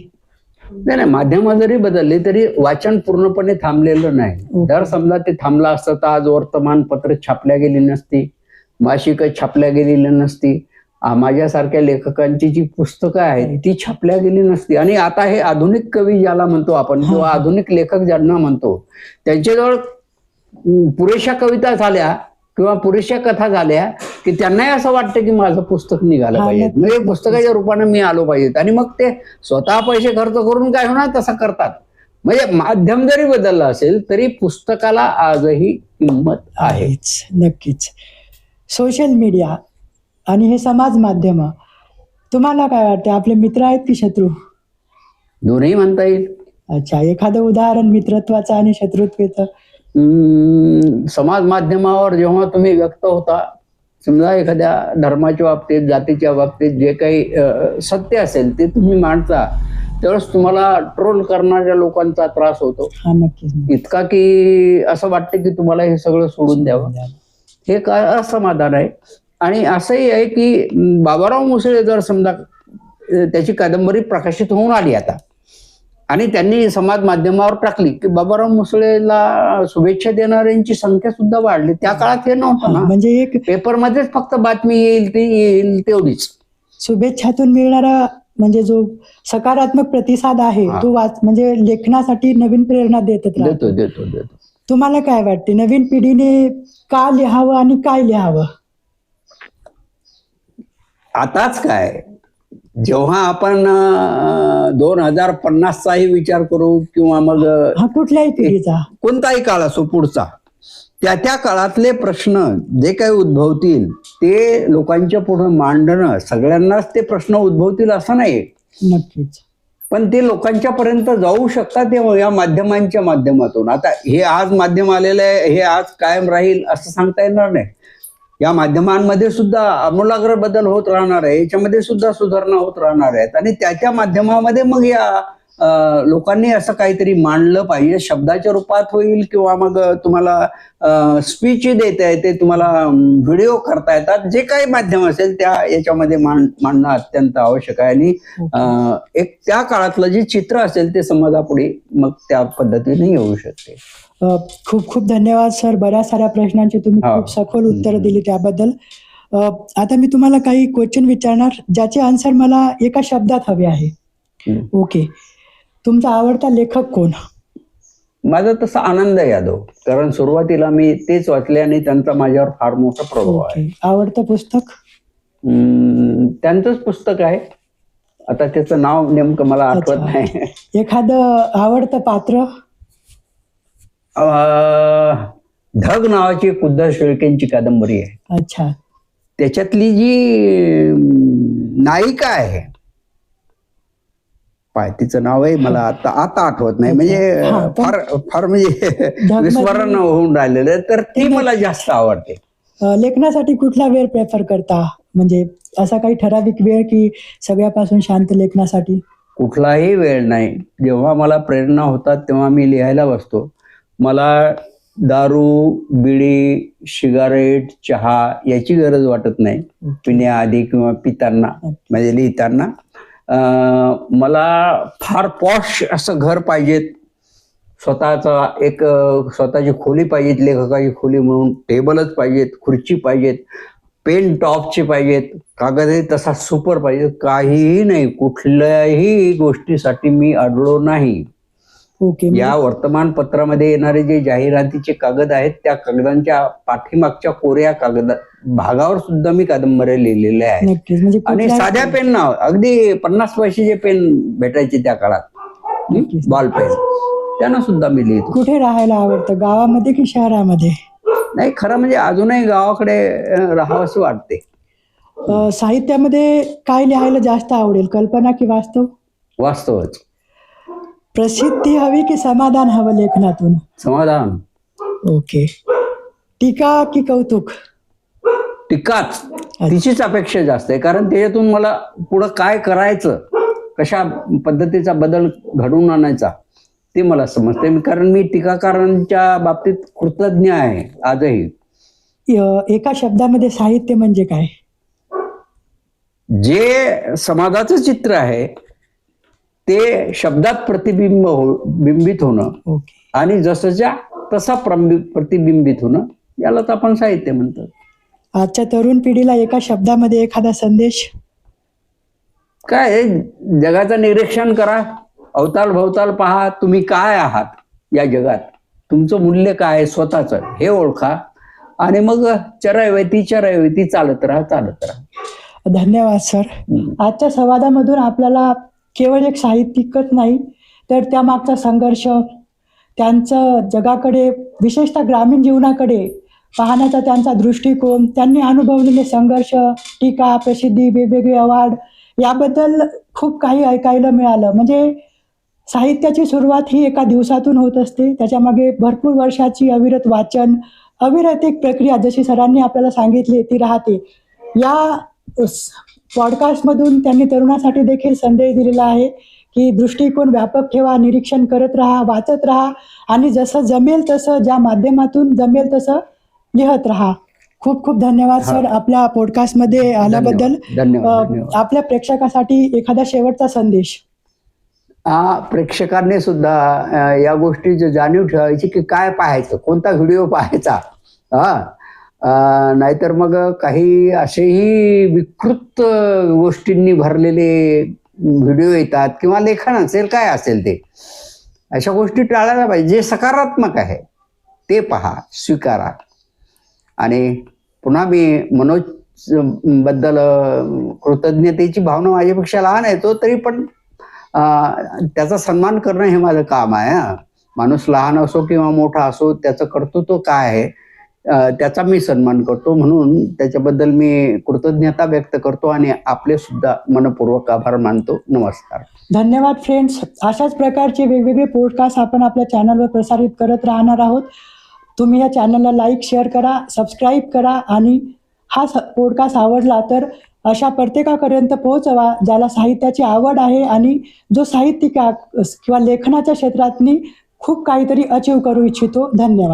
नाही, माध्यम जरी बदलली तरी वाचन पूर्णपणे थांबलेलं नाही. ओके. जर समजा ते थांबलं असतं तर आज वर्तमानपत्र छापल्या गेली नसती, मासिकं छापल्या गेलेली नसती, माझ्यासारख्या लेखकांची जी पुस्तकं आहेत ती छापल्या गेली नसती. आणि आता हे आधुनिक कवी ज्याला म्हणतो आपण, किंवा आधुनिक लेखक ज्यांना म्हणतो, त्यांच्याजवळ पुरेशा कविता झाल्या किंवा पुरेशा कथा झाल्या की त्यांनाही असं वाटतं की माझं पुस्तक निघालं पाहिजे, म्हणजे पुस्तकाच्या रूपाने मी आलो पाहिजेत. आणि मग ते स्वतः पैसे खर्च करून काय होणार तसं करतात. म्हणजे माध्यम जरी बदललं असेल तरी पुस्तकाला आजही किंमत आहे. आहेच, नक्कीच. सोशल मीडिया आणि हे समाज माध्यम, तुम्हाला काय वाटतं, आपले मित्र आहेत की शत्रू? दोन्ही म्हणता येईल. अच्छा, एखादं उदाहरण मित्रत्वाचं आणि शत्रुत्वाचं? समाज माध्यमावर जेव्हा तुम्ही व्यक्त होता, समजा एखाद्या धर्माच्या बाबतीत, जातीच्या बाबतीत जे काही सत्य असेल ते तुम्ही मांडता, त्यावेळेस तुम्हाला ट्रोल करणाऱ्या लोकांचा त्रास होतो. हा, नक्कीच. इतका की असं वाटतं की तुम्हाला हे सगळं सोडून द्यावं. हे काय असमाधान आहे. आणि असंही आहे की बाबाराव मुसळे जर समजा त्याची कादंबरी प्रकाशित होऊन आली आता, आणि त्यांनी समाज माध्यमावर टाकली की बाबाराव मुसळेला शुभेच्छा देणाऱ्यांची संख्या सुद्धा वाढली. त्या काळात हे नव्हतं ना, म्हणजे एक पेपरमध्येच फक्त बातमी येईल ती येईल तेवढीच. शुभेच्छातून मिळणारा म्हणजे जो सकारात्मक प्रतिसाद आहे तो म्हणजे लेखनासाठी नवीन प्रेरणा देतच राहतो. देतो. तुम्हाला काय वाटते, नवीन पिढीने का लिहावं आणि काय लिहावं? आताच काय, जेव्हा आपण 2050चाही विचार करू किंवा मग कुठल्याही पिढीचा, कोणताही काळ असो पुढचा, त्या काळातले प्रश्न जे काही उद्भवतील ते लोकांच्या पुढे मांडणं, सगळ्यांनाच ते प्रश्न उद्भवतील असं नाही, नक्कीच, पण ते लोकांच्या पर्यंत जाऊ शकतात या माध्यमांच्या माध्यमातून. आता हे आज माध्यम आलेलं आहे, हे आज कायम राहील असं सांगता येणार नाही. या माध्यमांमध्ये सुद्धा आमूलाग्र बदल होत राहणार आहे, याच्यामध्ये सुद्धा सुधारणा होत राहणार आहेत. आणि त्या माध्यमामध्ये मग या लोकांनी असं काहीतरी मांडलं पाहिजे, शब्दाच्या रूपात होईल किंवा मग तुम्हाला स्पीच देता येते, तुम्हाला व्हिडिओ करता येतात, जे काही माध्यम असेल त्या याच्यामध्ये मांडणं अत्यंत आवश्यक आहे. आणि एक त्या काळातलं जे चित्र असेल ते समाजापुढे मग त्या पद्धतीने येऊ शकते. खूप खूप धन्यवाद सर, बऱ्याच साऱ्या प्रश्नांची तुम्ही खूप सखोल उत्तर दिली त्याबद्दल. आता मी तुम्हाला काही क्वेश्चन विचारणार ज्याचे आन्सर मला एका शब्दात हवे आहे. ओके, तुमचा आवडता लेखक कोण? माझा तसा आनंद यादव, कारण सुरुवातीला मी तेच वाचले आणि त्यांचा माझ्यावर फार मोठा प्रभाव आहे. आवडतं पुस्तक? त्यांचंच पुस्तक आहे, आता त्याचं नाव नेमकं मला आठवत नाही. एखादं आवडतं पात्र? धग नावाची उद्धव शेळकेंची कादंबरी आहे. अच्छा, त्याच्यातली जी नायिका आहे, तिचं नाव आहे मला आता आठवत नाही, म्हणजे फार म्हणजे विस्मरण होऊन राहिलेलं आहे, तर ती मला जास्त आवडते. लेखनासाठी कुठला वेळ प्रेफर करता, म्हणजे असा काही ठराविक वेळ की सगळ्यापासून शांत लेखनासाठी? कुठलाही वेळ नाही, जेव्हा मला प्रेरणा होतात तेव्हा मी लिहायला बसतो. मला दारू, बिडी, सिगारेट, चहा याची गरज वाटत नाही पिण्याआधी किंवा पिताना, म्हणजे लिहिताना. मला फार पॉश असं घर पाहिजेत, स्वतःची खोली पाहिजेत, लेखकाची खोली म्हणून टेबलच पाहिजेत, खुर्ची पाहिजेत, पेन टॉपचे पाहिजेत, कागदही तसा सुपर पाहिजे. काहीही नाही, कुठल्याही गोष्टीसाठी मी अडलो नाही. या वर्तमानपत्रामध्ये येणारे जे जाहिरातीचे कागद आहेत त्या कागदांच्या पाठीमागच्या कोऱ्या भागावर सुद्धा मी कादंबऱ्या लिहिलेल्या आहेत. आणि साध्या पेन ना, अगदी 50 पैशाचे पेन भेटायचे त्या काळात, बॉल पेन, त्यांना सुद्धा मी लिहितो. कुठे राहायला आवडतं, गावामध्ये की शहरामध्ये? नाही, खरं म्हणजे अजूनही गावाकडे राहावंसं वाटते. साहित्यामध्ये काय लिहायला जास्त आवडेल, कल्पना की वास्तव? वास्तवच. प्रसिद्धी हवी की समाधान हवं लेखनातून? समाधान. ओके. टीका की कौतुक? टीकाच, तिचीच अपेक्षा जास्त आहे, कारण त्याच्यातून मला पुढं काय करायचं, कशा पद्धतीचा बदल घडवून आणायचा ते मला समजते, कारण मी टीकाकारांच्या बाबतीत कृतज्ञ आहे आजही. एका शब्दामध्ये साहित्य म्हणजे काय? जे समाजाचं चित्र आहे ते शब्दात बिंबित होणं ओके. आणि जसंच्या तसा प्रतिबिंबित होणं, यालाच आपण साहित्य म्हणतो. आजच्या तरुण पिढीला एका शब्दामध्ये एखादा संदेश? काय, जगाचं निरीक्षण करा, अवताल भवताल पहा, तुम्ही काय आहात या जगात, तुमचं मूल्य काय आहे स्वतःच हे ओळखा, आणि मग चरैवेती चालत राहा. धन्यवाद सर. आजच्या संवादामधून आपल्याला केवळ एक साहित्यिकच नाही तर त्यामागचा संघर्ष, त्यांचं जगाकडे विशेषतः ग्रामीण जीवनाकडे पाहण्याचा त्यांचा दृष्टिकोन, त्यांनी अनुभवलेले संघर्ष, टीका, प्रसिद्धी, वेगवेगळे अवॉर्ड याबद्दल खूप काही ऐकायला मिळालं. म्हणजे साहित्याची सुरुवात ही एका दिवसातून होत असते, त्याच्यामागे भरपूर वर्षाची अविरत वाचन, अविरत एक प्रक्रिया जशी सरांनी आपल्याला सांगितली ती राहते. या पॉडकास्टमधून त्यांनी तरुणासाठी देखील संदेश दिलेला आहे की दृष्टिकोन व्यापक ठेवा, निरीक्षण करत राहा, वाचत राहा आणि जसं जमेल तसं, ज्या माध्यमातून जमेल तसं लिहत राहा. खूप खूप धन्यवाद सर आपल्या पॉडकास्टमध्ये आल्याबद्दल. धन्यवाद. आपल्या प्रेक्षकासाठी एखादा शेवटचा संदेश? प्रेक्षकांनी सुद्धा या गोष्टीची जाणीव ठेवायची की काय पाहायचं, कोणता व्हिडिओ पाहायचा. नाहीतर मग काही असेही विकृत गोष्टींनी भरलेले व्हिडिओ येतात किंवा लेखन असेल, काय असेल ते, अशा गोष्टी टाळायला पाहिजे. जे सकारात्मक आहे ते पहा, स्वीकारा. आणि पुन्हा मी मनोज बद्दल कृतज्ञतेची भावना, माझ्यापेक्षा लहान आहे तो, तरी पण त्याचा सन्मान करणं हे माझं काम आहे. माणूस लहान असो किंवा मोठा असो, त्याचं कर्तृत्व काय आहे त्याचा मी सन्मान करतो, म्हणून त्याच्याबद्दल मी कृतज्ञता व्यक्त करतो आणि आपले सुद्धा मनपूर्वक आभार मानतो. नमस्कार. धन्यवाद फ्रेंड्स. अशाच प्रकारचे वेगवेगळे पॉडकास्ट आपण आपल्या चॅनलवर प्रसारित करत राहणार आहोत. तुम्ही या चॅनलला लाईक, शेअर करा, सबस्क्राईब करा आणि हा पॉडकास्ट आवडला तर अशा प्रत्येकापर्यंत पोहोचवा ज्याला साहित्याची आवड आहे आणि जो साहित्यिक किंवा लेखनाच्या क्षेत्रातनी खूप काहीतरी अचीव करू इच्छितो. धन्यवाद.